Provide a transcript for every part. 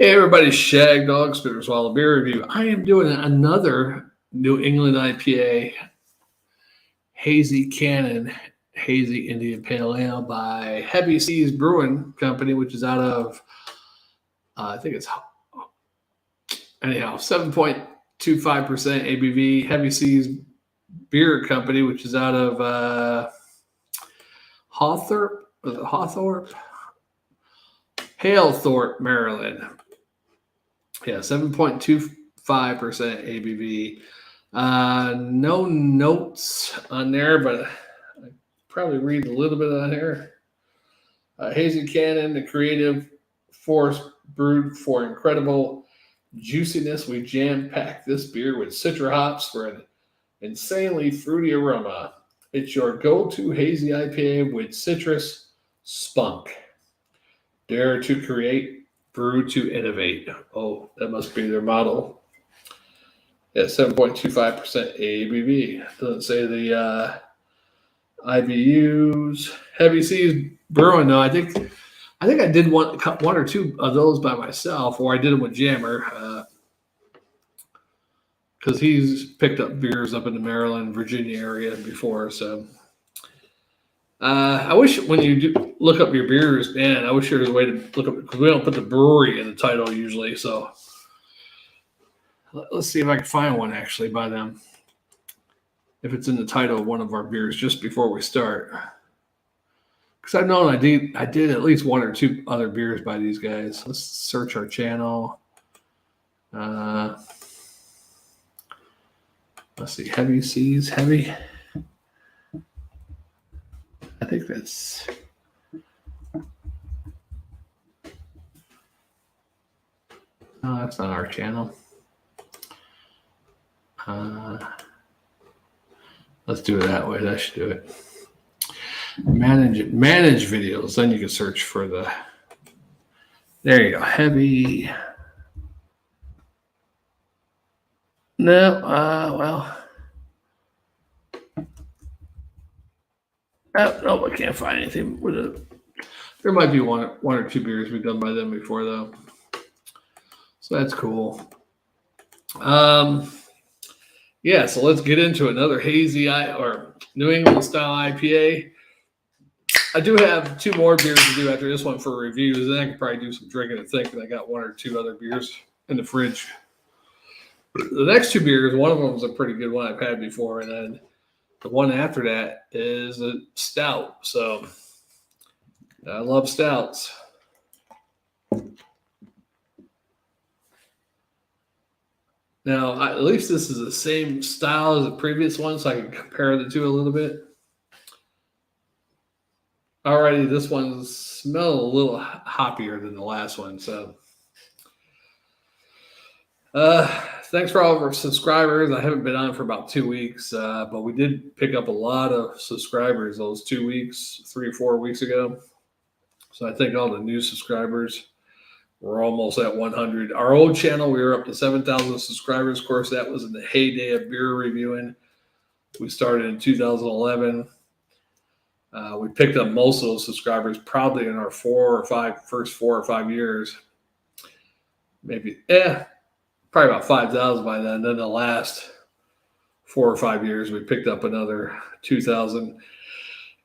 Hey everybody, Shagdog, Spitter Swallow Beer Review. I am doing another New England IPA Hazy Cannon Hazy Indian Pale Ale by Heavy Seas Brewing Company, which is out of, I think it's, anyhow, 7.25% ABV. Heavy Seas Beer Company, which is out of Halethorpe, Maryland. Yeah, 7.25% ABV. No notes on there, but I probably read a little bit on here. Hazy Cannon, the creative force brewed for incredible juiciness. We jam-packed this beer with citra hops for an insanely fruity aroma. It's your go-to hazy IPA with citrus spunk. Dare to create, brew to innovate. Oh, that must be their motto. Yeah, 7.25% ABV. Doesn't say the IBUs. Heavy Seas Brewing. No, I think I did one or two of those by myself, or I did them with Jammer, because he's picked up beers up in the Maryland, Virginia area before. So I wish when you do look up your beers, man, I wish there was a way to look up, because we don't put the brewery in the title usually. So let's see if I can find one actually by them, if it's in the title of one of our beers just before we start. Because I've known I did at least one or two other beers by these guys. Let's search our channel. Let's see, Heavy Seas, Heavy. I think that's. No, that's not our channel. Let's do it that way. That should do it. Manage videos. Then you can search for the. There you go. Heavy. No. Well. No, I can't find anything with it. There might be one or two beers we've done by them before, though. So that's cool. Yeah, so let's get into another hazy or New England style IPA. I do have two more beers to do after this one for reviews, and I could probably do some drinking and thinking. I got one or two other beers in the fridge. The next two beers, one of them is a pretty good one I've had before, and then the one after that is a stout. So I love stouts. Now, at least this is the same style as the previous one, so I can compare the two a little bit. Already, this one smells a little hoppier than the last one. So, thanks for all of our subscribers. I haven't been on for about 2 weeks, but we did pick up a lot of subscribers those 2 weeks, 3 or 4 weeks ago. So I thank all the new subscribers. We're almost at 100. Our old channel, we were up to 7,000 subscribers. Of course, that was in the heyday of beer reviewing. We started in 2011. We picked up most of those subscribers probably in our first 4 or 5 years. Maybe, probably about 5,000 by then. Then the last 4 or 5 years, we picked up another 2,000.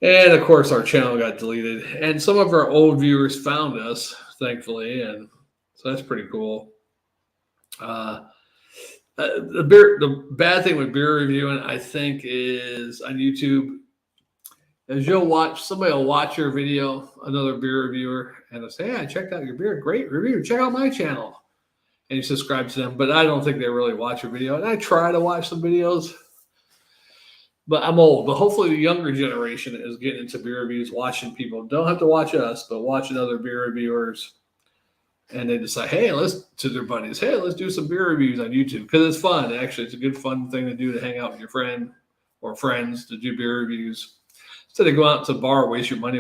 And of course, our channel got deleted. And some of our old viewers found us, thankfully, and so that's pretty cool. The bad thing with beer reviewing, I think, is on YouTube, as somebody will watch your video, another beer reviewer, and they'll say, "Hey, I checked out your beer, great review. Check out my channel," and you subscribe to them. But I don't think they really watch your video, and I try to watch some videos. But I'm old. But hopefully the younger generation is getting into beer reviews, watching people. Don't have to watch us, but watching other beer reviewers. And they decide, to their buddies, hey, let's do some beer reviews on YouTube. Because it's fun. Actually, it's a good, fun thing to do, to hang out with your friend or friends to do beer reviews. Instead of go out to a bar, waste your money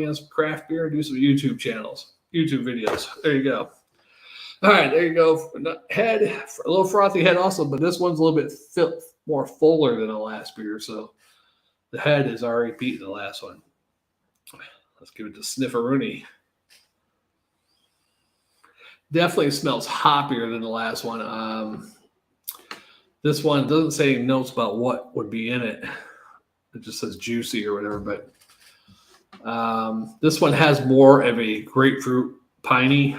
on some craft beer, do some YouTube videos. There you go. All right, there you go. Head, a little frothy head also, but this one's a little bit more fuller than the last beer, so the head is already beating the last one. Let's give it to Snifferoonie. Definitely smells hoppier than the last one. This one doesn't say notes about what would be in it. It just says juicy or whatever. But this one has more of a grapefruit, piney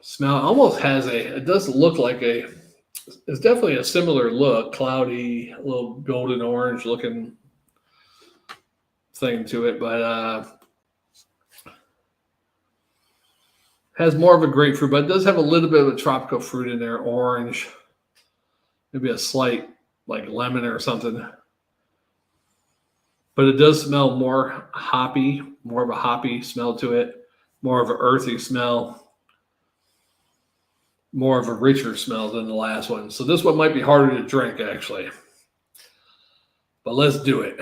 smell. It almost has it doesn't look like it's definitely a similar look, cloudy, a little golden orange looking thing to it, but has more of a grapefruit, but it does have a little bit of a tropical fruit in there, orange, maybe a slight like lemon or something. But it does smell more hoppy, more of a hoppy smell to it, more of an earthy smell, more of a richer smell than the last one. So this one might be harder to drink, actually. But let's do it.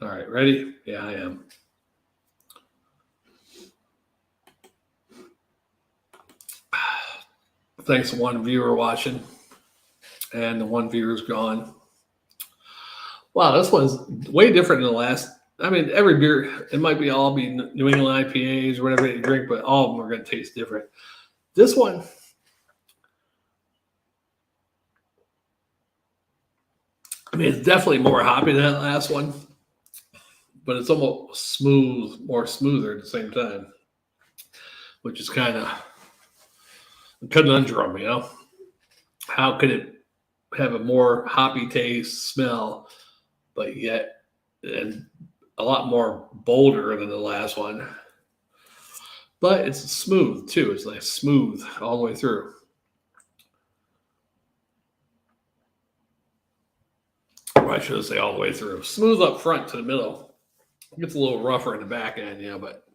All right, ready? Yeah, I am. Thanks to one viewer watching, and the one viewer's gone. Wow, this one's way different than the last. I mean, every beer, it might be all be New England IPAs or whatever you drink, but all of them are going to taste different. This one, I mean, it's definitely more hoppy than that last one, but it's almost smooth, more smoother at the same time, which is kind of a conundrum, you know? How could it have a more hoppy taste, smell, but yet and a lot more bolder than the last one? But it's smooth too. It's like smooth all the way through. Or I should say all the way through. Smooth up front to the middle. It gets a little rougher in the back end, yeah, but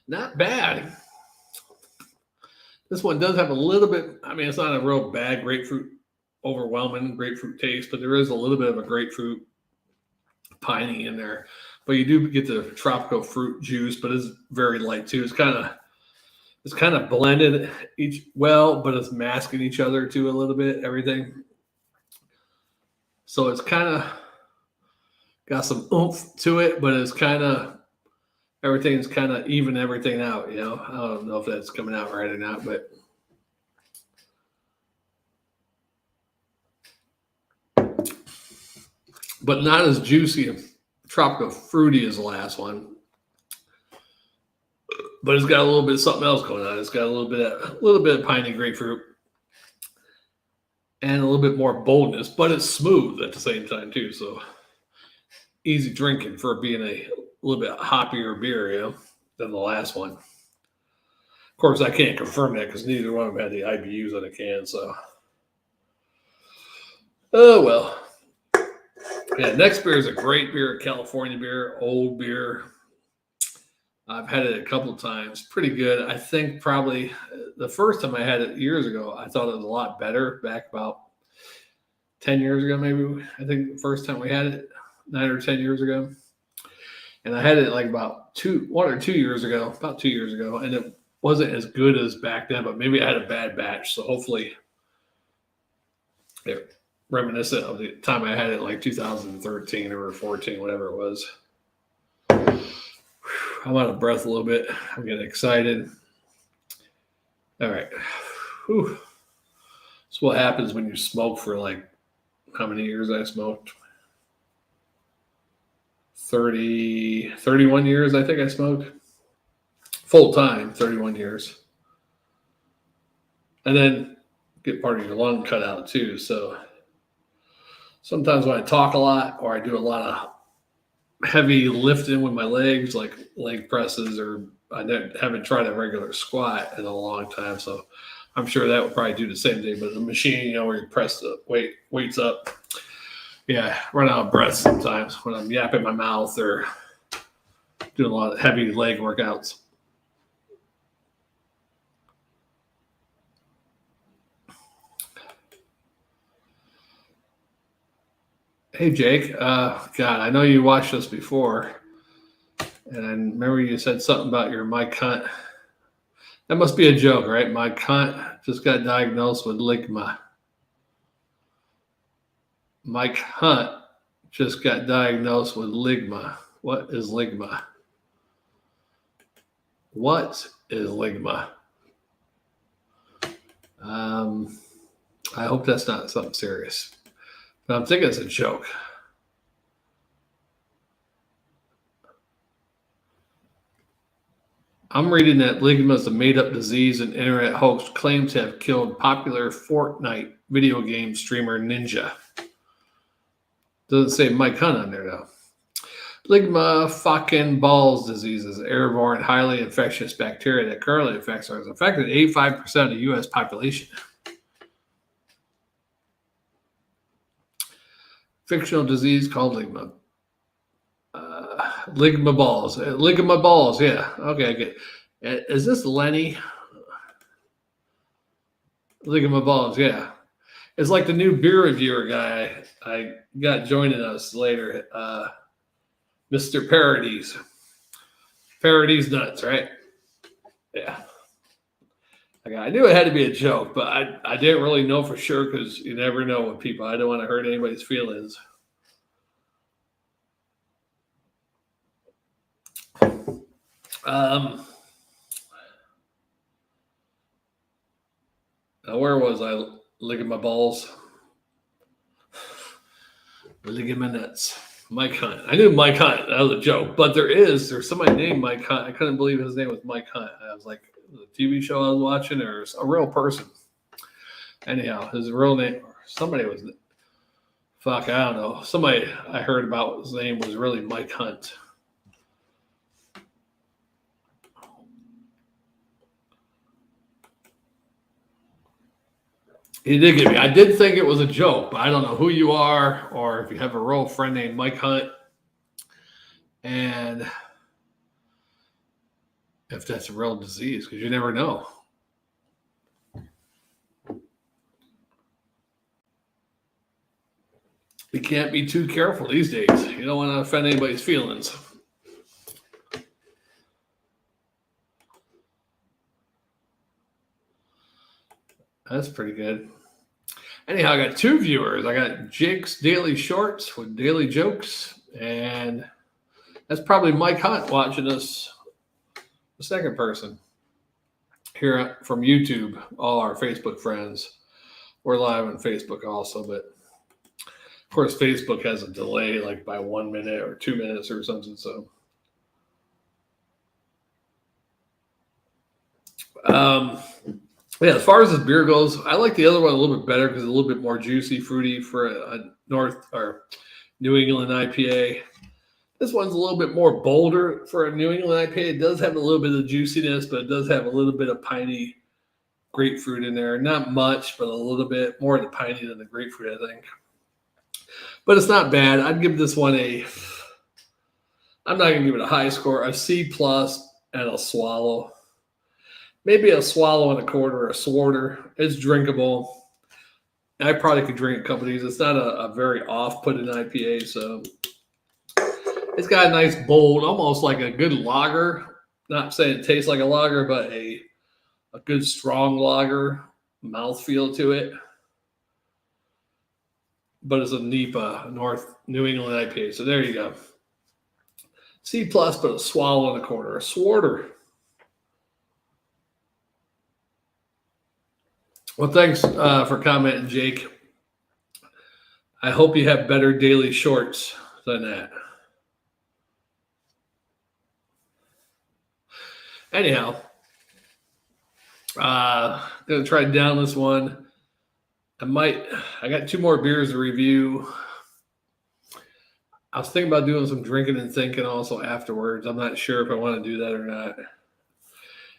not bad. This one does have a little bit, I mean, it's not a real bad grapefruit, overwhelming grapefruit taste, but there is a little bit of a grapefruit piney in there. But you do get the tropical fruit juice, but it's very light too. It's kind of blended but it's masking each other too a little bit, everything. So it's kind of got some oomph to it, but it's kind of everything's kind of even everything out, you know. I don't know if that's coming out right or not, but not as juicy and tropical fruity as the last one. But it's got a little bit of something else going on. It's got a little bit of piney grapefruit and a little bit more boldness, but it's smooth at the same time too. So easy drinking for being a little bit hoppier beer, you know, than the last one. Of course, I can't confirm that because neither one of them had the IBUs on the can. So, oh well. Yeah, next beer is a great beer, California beer, old beer. I've had it a couple of times. Pretty good. I think probably the first time I had it years ago, I thought it was a lot better back about 10 years ago, maybe. I think the first time we had it, 9 or 10 years ago. And I had it like about 2 years ago, and it wasn't as good as back then, but maybe I had a bad batch. So hopefully they're reminiscent of the time I had it, like 2013 or 14, whatever it was. I'm out of breath a little bit. I'm getting excited. All right. Whew. So what happens when you smoke for like how many years I smoked? 31 years, I think I smoked. Full time, 31 years. And then get part of your lung cut out too. So sometimes when I talk a lot or I do a lot of heavy lifting with my legs, like leg presses, or I haven't tried a regular squat in a long time. So I'm sure that would probably do the same thing. But the machine, you know, where you press the weights up. Yeah, run out of breath sometimes when I'm yapping my mouth or doing a lot of heavy leg workouts. Hey, Jake. God, I know you watched us before. And I remember you said something about your Mike Hunt. That must be a joke, right? Mike Hunt just got diagnosed with ligma. Mike Hunt just got diagnosed with ligma. What is ligma? What is Ligma? I hope that's not something serious. But I'm thinking it's a joke. I'm reading that Ligma is a made-up disease and internet hoax claimed to have killed popular Fortnite video game streamer Ninja. Doesn't say Mike Hunt on there though. Ligma fucking balls disease is an airborne, highly infectious bacteria that currently affects or has affected 85% of the U.S. population. Fictional disease called Ligma. Ligma balls. Ligma balls, yeah. Okay, good. Is this Lenny? Ligma balls, yeah. It's like the new beer reviewer guy I got joining us later, Mr. Parodies. Parodies nuts, right? Yeah. I knew it had to be a joke, but I didn't really know for sure because you never know with people. I don't want to hurt anybody's feelings. Where was I? Look at my balls. Look at my nuts. Mike Hunt. I knew Mike Hunt. That was a joke. But there's somebody named Mike Hunt. I couldn't believe his name was Mike Hunt. I was like, the TV show I was watching or a real person. Anyhow, his real name, somebody was, fuck, I don't know. Somebody I heard about his name was really Mike Hunt. He did get me. I did think it was a joke, but I don't know who you are or if you have a real friend named Mike Hunt. And if that's a real disease, because you never know. You can't be too careful these days. You don't want to offend anybody's feelings. That's pretty good. Anyhow, I got two viewers. I got Jake's Daily Shorts with daily jokes, and that's probably Mike Hunt watching us, the second person here from YouTube. All our Facebook friends. We're live on Facebook also, but of course, Facebook has a delay like by 1 minute or 2 minutes or something. So, yeah, as far as this beer goes, I like the other one a little bit better because it's a little bit more juicy, fruity for a North or New England IPA. This one's a little bit more bolder for a New England IPA. It does have a little bit of juiciness, but it does have a little bit of piney grapefruit in there. Not much, but a little bit more of the piney than the grapefruit, I think. But it's not bad. I'd give this one I'm not going to give it a high score, a C plus and a swallow. Maybe a swallow and a quarter, a swarter. It's drinkable. I probably could drink a couple of these. It's not a very off-putting IPA, so it's got a nice bold, almost like a good lager. Not saying it tastes like a lager, but a good strong lager mouthfeel to it. But it's a NEPA, North New England IPA. So there you go. C plus, but a swallow and a quarter, a swarter. Well, thanks for commenting, Jake. I hope you have better daily shorts than that. Anyhow, gonna try down this one. I got two more beers to review. I was thinking about doing some drinking and thinking also afterwards. I'm not sure if I want to do that or not.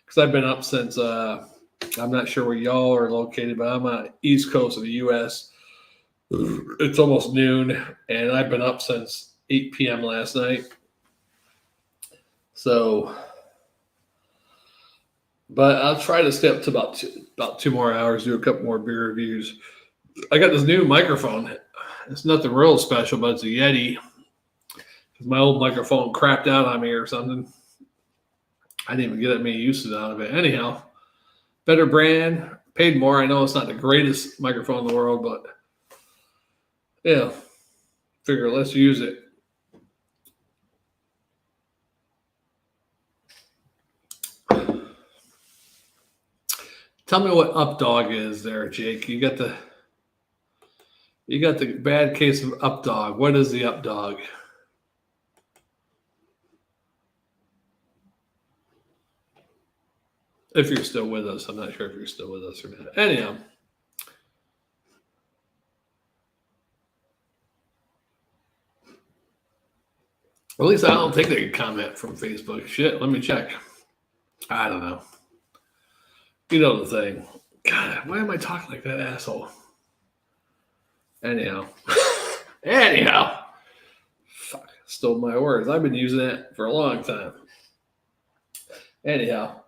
Because I've been up since, I'm not sure where y'all are located, but I'm on the east coast of the U.S. It's almost noon, and I've been up since 8 p.m. last night. So, but I'll try to stay up to about 2 more hours, do a couple more beer reviews. I got this new microphone. It's nothing real special, but it's a Yeti. My old microphone crapped out on me or something. I didn't even get that many uses out of it. Anyhow, better brand, paid more. I know it's not the greatest microphone in the world, but yeah, figure let's use it. Tell me what Updog is there, Jake. You got the bad case of Updog. What is the Updog? If you're still with us. I'm not sure if you're still with us or not. Anyhow. At least I don't think they can comment from Facebook. Shit, let me check. I don't know. You know the thing. God, why am I talking like that asshole? Anyhow. Fuck, stole my words. I've been using that for a long time. Anyhow.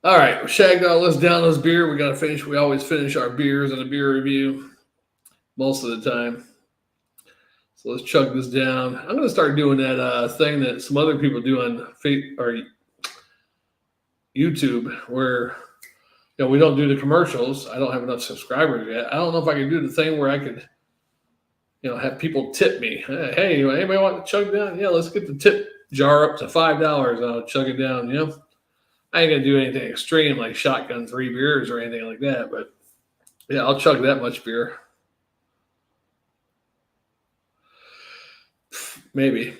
All right, Shagdog, let's down this beer. We got to finish. We always finish our beers in a beer review most of the time. So let's chug this down. I'm going to start doing that thing that some other people do on YouTube where we don't do the commercials. I don't have enough subscribers yet. I don't know if I can do the thing where I could have people tip me. Hey, anybody want to chug down? Yeah, let's get the tip jar up to $5. I'll chug it down, I ain't going to do anything extreme like shotgun 3 beers or anything like that. But, yeah, I'll chug that much beer. Maybe.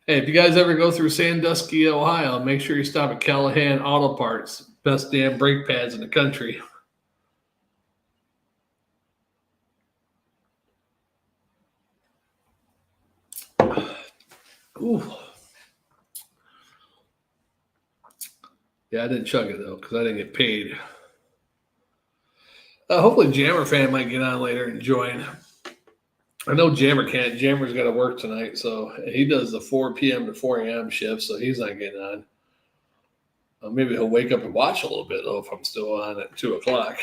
Hey, if you guys ever go through Sandusky, Ohio, make sure you stop at Callahan Auto Parts. Best damn brake pads in the country. Ooh. Yeah, I didn't chug it, though, because I didn't get paid. Hopefully Jammer fan might get on later and join. I know Jammer can't. Jammer's got to work tonight, so he does the 4 p.m. to 4 a.m. shift, so he's not getting on. Maybe he'll wake up and watch a little bit, though, if I'm still on at 2 o'clock.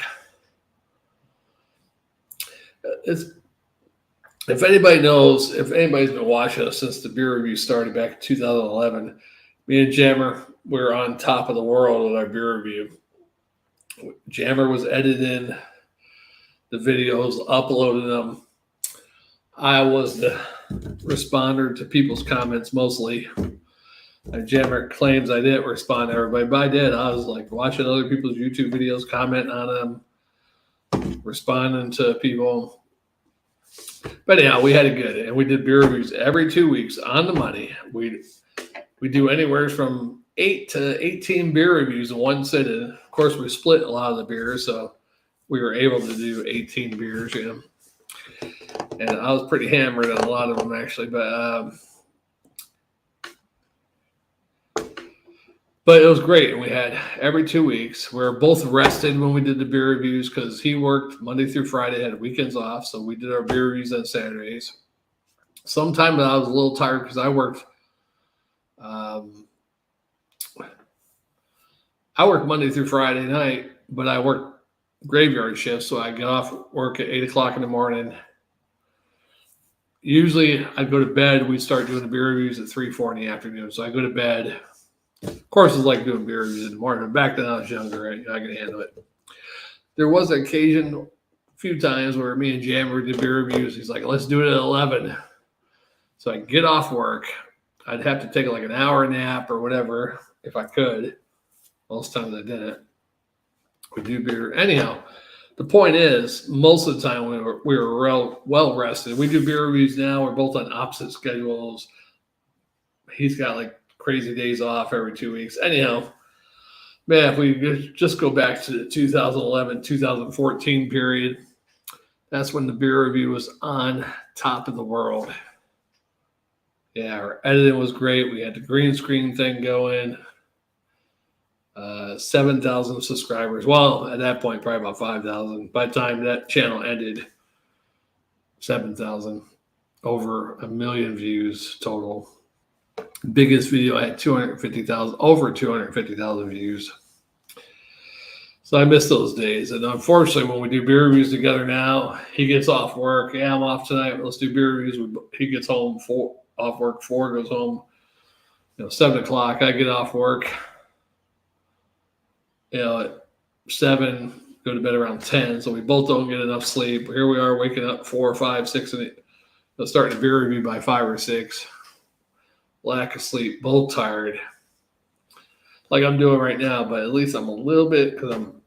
If anybody knows, if anybody's been watching us since the beer review started back in 2011, me and Jammer, we're on top of the world with our beer review. Jammer was editing the videos, uploading them. I was the responder to people's comments mostly. Jammer claims I didn't respond to everybody, but I did. I was like watching other people's YouTube videos, commenting on them, responding to people. But anyhow, we had it good, and we did beer reviews every 2 weeks on the money. We do anywhere from 8 to 18 beer reviews in one sitting. Of course, we split a lot of the beers, so we were able to do 18 beers, And I was pretty hammered on a lot of them, actually. But it was great. And we had every 2 weeks. We were both rested when we did the beer reviews because he worked Monday through Friday, had weekends off. So we did our beer reviews on Saturdays. Sometimes I was a little tired because I worked Monday through Friday night, but I worked graveyard shifts. So I get off work at 8 o'clock in the morning. Usually I'd go to bed. We'd start doing the beer reviews at 3, 4 in the afternoon. So I go to bed. Of course, it's like doing beer reviews in the morning. Back then I was younger. I could handle it. There was an occasion, a few times, where me and Jammer did beer reviews. He's like, let's do it at 11. So I get off work. I'd have to take like an hour nap or whatever if I could. Most times I didn't. We do beer. Anyhow, the point is, most of the time we were well rested. We do beer reviews now. We're both on opposite schedules. He's got like crazy days off every 2 weeks. Anyhow, man, if we just go back to the 2011, 2014 period, that's when the beer review was on top of the world. Yeah, our editing was great. We had the green screen thing going. 7,000 subscribers. Well, at that point, probably about 5,000. By the time that channel ended, 7,000. Over 1 million views total. Biggest video had 250,000, over 250,000 views. So I miss those days. And unfortunately, when we do beer reviews together now, he gets off work. Yeah, I'm off tonight. Let's do beer reviews. He gets home off work 4, goes home 7 o'clock. I get off work at 7, go to bed around 10. So we both don't get enough sleep. Here we are waking up 4, 5, 6, and starting a beer review by 5 or 6. Lack of sleep, both tired. like I'm doing right now, but at least I'm a little bit, because I'm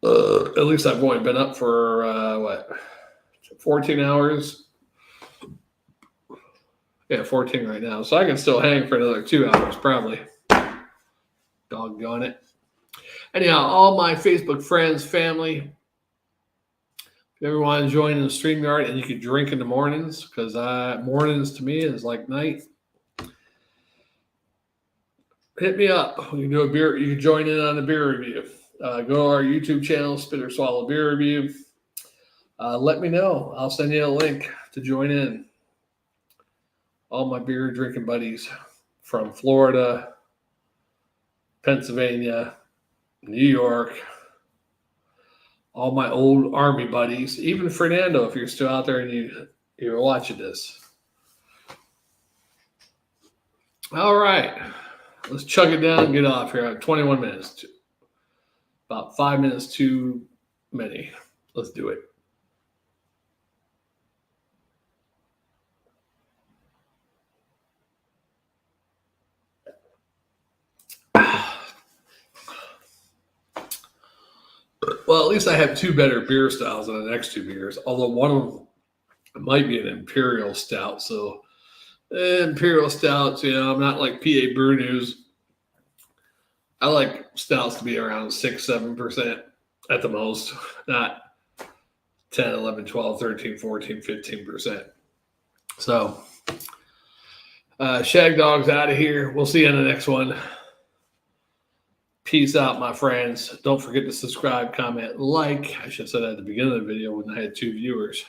at least I've only been up for 14 hours. Yeah, 14 right now. So I can still hang for another 2 hours, probably. Doggone it. Anyhow, all my Facebook friends, family, if you ever want to join in the StreamYard and you can drink in the mornings, because mornings to me is like night, hit me up. We can do a beer. You can join in on the beer review. Go to our YouTube channel, Spit or Swallow Beer Review. Let me know. I'll send you a link to join in. All my beer drinking buddies from Florida, Pennsylvania, New York, all my old Army buddies, even Fernando, if you're still out there and you're watching this. All right. Let's chug it down and get off here. I have 21 minutes. About 5 minutes too many. Let's do it. Well, at least I have two better beer styles than the next two beers, although one of them might be an Imperial Stout. So, Imperial Stouts, I'm not like PA Brew News. I like stouts to be around 6-7% at the most, not 10, 11, 12, 13, 14, 15%. So, Shagdog's out of here. We'll see you in the next one. Peace out, my friends. Don't forget to subscribe, comment, like. I should have said that at the beginning of the video when I had 2 viewers.